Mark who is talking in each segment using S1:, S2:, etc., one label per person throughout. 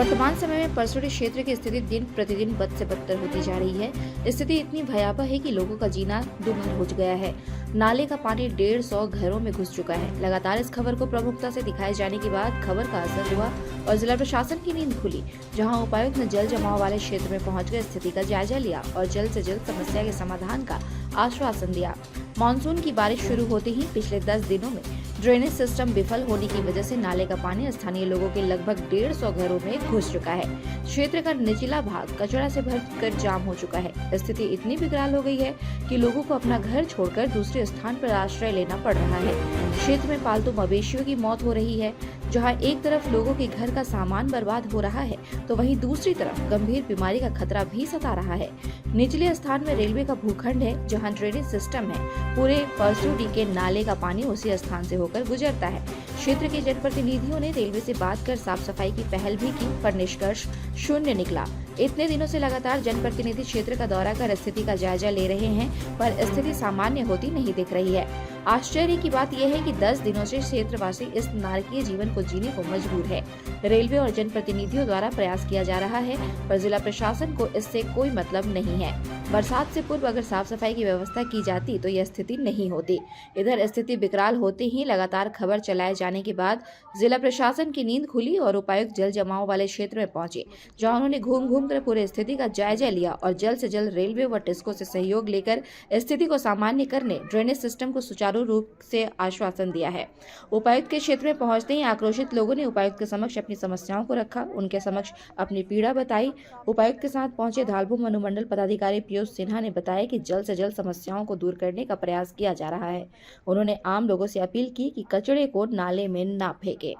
S1: वर्तमान समय में परसोड़ी क्षेत्र की स्थिति दिन प्रतिदिन बद से बदतर होती जा रही है। स्थिति इतनी भयावह है कि लोगों का जीना दुभर हो गया है। नाले का पानी 150 घरों में घुस चुका है। लगातार इस खबर को प्रमुखता से दिखाए जाने के बाद खबर का असर हुआ और जिला प्रशासन की नींद खुली, जहां उपायुक्त ने जल जमाव वाले क्षेत्र में पहुंचकर स्थिति का जायजा लिया और जल्द से जल्द समस्या के समाधान का आश्वासन दिया। मानसून की बारिश शुरू होते ही पिछले 10 दिनों में ड्रेनेज सिस्टम विफल होने की वजह से नाले का पानी स्थानीय लोगों के लगभग 150 घरों में घुस चुका है। क्षेत्र का निचला भाग कचरा से भरकर जाम हो चुका है। स्थिति इतनी विकराल हो गई है कि लोगों को अपना घर छोड़कर दूसरे स्थान पर आश्रय लेना पड़ रहा है। क्षेत्र में पालतू मवेशियों की मौत हो रही है, जहां एक तरफ लोगों के घर का सामान बर्बाद हो रहा है तो वहीं दूसरी तरफ गंभीर बीमारी का खतरा भी सता रहा है। निचले स्थान में रेलवे का भूखंड है, जहां ड्रेनेज सिस्टम है। पूरे परसोड़ी के नाले का पानी उसी स्थान से होकर गुजरता है। क्षेत्र के जनप्रतिनिधियों ने रेलवे से बात कर साफ सफाई की पहल भी की, पर निष्कर्ष शून्य निकला। इतने दिनों से लगातार जनप्रतिनिधि क्षेत्र का दौरा कर स्थिति का जायजा ले रहे हैं, पर स्थिति सामान्य होती नहीं दिख रही है। आश्चर्य की बात यह है कि 10 दिनों से क्षेत्रवासी इस नारकीय जीवन को जीने को मजबूर है। रेलवे और जनप्रतिनिधियों द्वारा प्रयास किया जा रहा है, पर जिला प्रशासन को इससे कोई मतलब नहीं है। बरसात से पूर्व अगर साफ सफाई की व्यवस्था की जाती तो यह स्थिति नहीं होती। इधर स्थिति विकराल होते ही लगातार खबर चलाए जाने के बाद जिला प्रशासन की नींद खुली और उपायुक्त जल जमाव वाले क्षेत्र में पहुंचे, जहां उन्होंने घूम कर पूरे स्थिति का जायजा लिया और जल्द से जल्द रेलवे व टिस्को से सहयोग लेकर स्थिति को सामान्य करने, ड्रेनेज सिस्टम को सुचारू रूप से आश्वासन दिया है। उपायुक्त के क्षेत्र में पहुंचते ही आक्रोशित लोगों ने उपायुक्त के समक्ष अपनी समस्याओं को रखा, उनके समक्ष अपनी पीड़ा बताई। उपायुक्त के साथ पहुंचे धालभूम अनुमंडल पदाधिकारी पीयूष सिन्हा ने बताया कि जल्द से जल्द समस्याओं को दूर करने का प्रयास किया जा रहा है। उन्होंने आम लोगों से अपील की कि कचरे को नाले में न फेंके।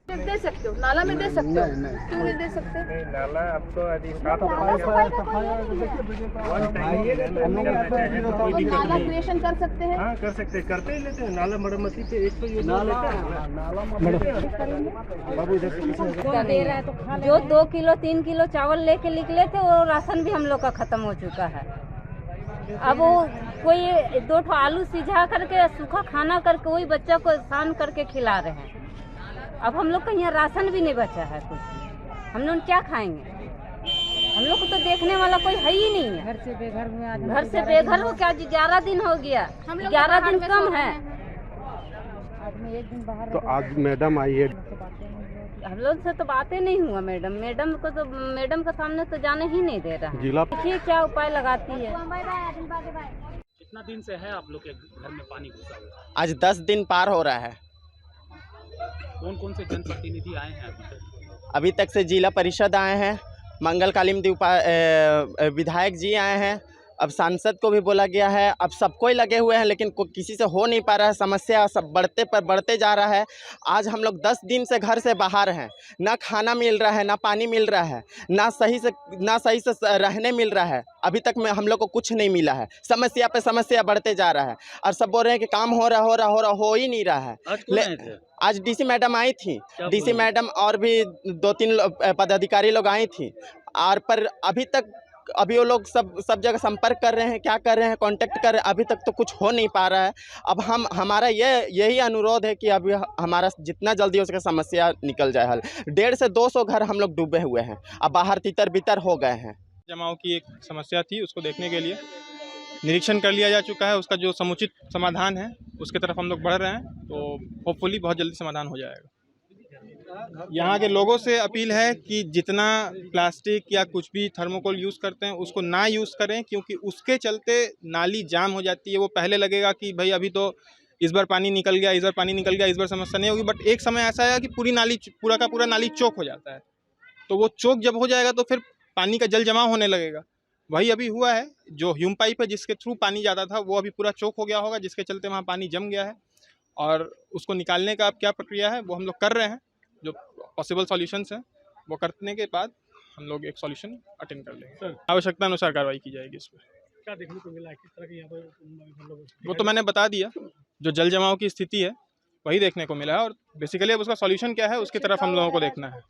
S2: दे सकते हो, नाला में दे सकते हो, क्यों नहीं दे सकते?
S3: नाला आपको
S2: नाला क्रिएशन कर सकते हैं।
S3: हाँ, कर सकते हैं, करते ही लेते हैं। नाला मरम्मती पे एक तो योजना लेता है। बाबू इधर से
S4: जो 2 किलो 3 किलो चावल लेके निकले थे, वो राशन भी हम लोग का खत्म हो चुका है। अब वो कोई 2 ठो आलू सिझा करके सूखा खाना करके वही बच्चा को सान करके खिला रहे हैं। अब हम लोग का यहाँ राशन भी नहीं बचा है कुछ। हम लोग क्या खाएंगे? हम लोग को तो देखने वाला कोई है ही नहीं है। घर से बेघर हो क्या? 11 दिन हो गया, 11 दिन कम है। आदमी एक दिन बाहर
S3: तो आज मैडम आई है,
S4: हम लोग से तो बातें नहीं हुआ। मैडम को तो मैडम के सामने तो जाने ही नहीं दे रहा।
S3: जिला
S4: देखिए क्या उपाय लगाती है।
S5: कितना दिन से है आप लोग के घर में पानी घुसा हुआ?
S6: आज 10 दिन पार हो रहा है।
S5: कौन कौन से जनप्रतिनिधि आए हैं
S6: अभी तक से जिला परिषद आए हैं, मंगल कालिंदी विधायक जी आए हैं, अब सांसद को भी बोला गया है। अब सबको ही लगे हुए हैं, लेकिन किसी से हो नहीं पा रहा है। समस्या सब बढ़ते जा रहा है। आज हम लोग 10 दिन से घर से बाहर हैं। ना खाना मिल रहा है, ना पानी मिल रहा है, ना सही से रहने मिल रहा है। अभी तक में हम लोग को कुछ नहीं मिला है। समस्या पे समस्या बढ़ते जा रहा है और सब बोल रहे हैं कि काम हो हो ही नहीं रहा है। आज डीसी मैडम आई थी, डीसी मैडम और भी 2-3 पदाधिकारी लोग आई थी, और पर अभी वो लोग सब जगह संपर्क कर रहे हैं, क्या कर रहे हैं, कांटेक्ट कर रहे हैं। अभी तक तो कुछ हो नहीं पा रहा है। अब हमारा यही अनुरोध है कि अभी हमारा जितना जल्दी हो सके समस्या निकल जाए हल। 150 से 200 घर हम लोग डूबे हुए हैं, अब बाहर तितर बितर हो गए हैं।
S7: जमाव की एक समस्या थी, उसको देखने के लिए निरीक्षण कर लिया जा चुका है। उसका जो समुचित समाधान है उसके तरफ हम लोग बढ़ रहे हैं, तो होपफुली बहुत जल्दी समाधान हो जाएगा। यहाँ के लोगों से अपील है कि जितना प्लास्टिक या कुछ भी थर्मोकोल यूज़ करते हैं उसको ना यूज़ करें, क्योंकि उसके चलते नाली जाम हो जाती है। वो पहले लगेगा कि भाई अभी तो इस बार पानी निकल गया, इस बार समस्या नहीं होगी, बट एक समय ऐसा है कि पूरा का पूरा नाली चौक हो जाता है। तो वो चौक जब हो जाएगा तो फिर पानी का जल जमाव होने लगेगा। वही अभी हुआ है। जो ह्यूम पाइप है जिसके थ्रू पानी जाता था वो अभी पूरा चौक हो गया होगा, जिसके चलते वहाँ पानी जम गया है, और उसको निकालने का अब क्या प्रक्रिया है वो हम लोग कर रहे हैं। जो पॉसिबल सॉल्यूशंस हैं वो करने के बाद हम लोग एक सॉल्यूशन अटेंड कर लेंगे। आवश्यकता अनुसार कार्रवाई की जाएगी इस पर।
S5: क्या देखने को मिला, किस तरह की यहाँ पर?
S7: वो तो मैंने बता दिया, जो जल जमाव की स्थिति है वही देखने को मिला है, और बेसिकली अब उसका सॉल्यूशन क्या है उसकी तरफ हम लोगों को देखना है।